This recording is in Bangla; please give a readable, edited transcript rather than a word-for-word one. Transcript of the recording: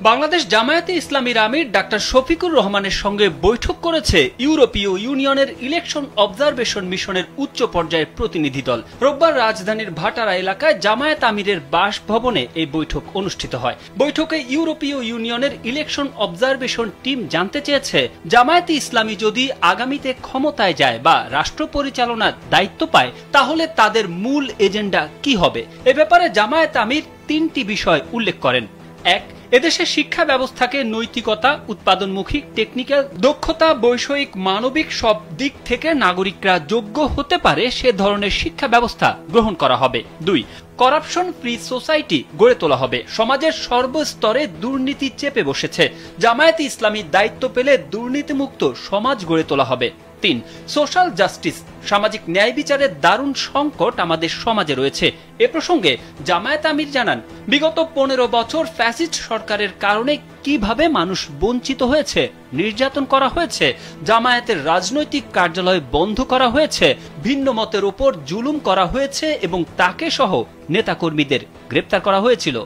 বাংলাদেশ জামায়াতে ইসলামীর আমির ডাক্তার শফিকুর রহমানের সঙ্গে বৈঠক করেছে ইউরোপীয় ইউনিয়নের ইলেকশন অবজারভেশন মিশনের উচ্চ পর্যায়ের প্রতিনিধি দল। রোববার রাজধানীর ভাটারা এলাকায় জামায়াত আমিরের বাসভবনে এই বৈঠক অনুষ্ঠিত হয়। বৈঠকে ইউরোপীয় ইউনিয়নের ইলেকশন অবজারভেশন টিম জানতে চেয়েছে, জামায়াতে ইসলামী যদি আগামীতে ক্ষমতায় যায় বা রাষ্ট্র পরিচালনার দায়িত্ব পায়, তাহলে তাদের মূল এজেন্ডা কি হবে। এ ব্যাপারে জামায়াত আমির তিনটি বিষয় উল্লেখ করেন। এক, এদেশের শিক্ষা ব্যবস্থাকে নৈতিকতা, উৎপাদনমুখী, টেকনিক্যাল দক্ষতা, বৈষয়িক, মানবিক সব দিক থেকে নাগরিকরা যোগ্য হতে পারে সে ধরনের শিক্ষা ব্যবস্থা গ্রহণ করা হবে। দুই, করাপশন ফ্রি সোসাইটি গড়ে তোলা হবে। সমাজের সর্বস্তরে দুর্নীতি চেপে বসেছে, জামায়াতে ইসলামী দায়িত্ব পেলে দুর্নীতিমুক্ত সমাজ গড়ে তোলা হবে। তিন, সোশ্যাল জাস্টিস, সামাজিক ন্যায় বিচারের দারুণ সংকট আমাদের সমাজে রয়েছে। এ প্রসঙ্গে জামায়াত আমির জানান, বিগত 15 বছর ফ্যাসিস্ট সরকারের কারণে কিভাবে মানুষ বঞ্চিত হয়েছে, নির্যাতন করা হয়েছে, জামায়াতের রাজনৈতিক কার্যালয় বন্ধ করা হয়েছে, ভিন্ন মতের উপর জুলুম করা হয়েছে এবং তাকে সহ নেতাকর্মীদের গ্রেপ্তার করা হয়েছিল।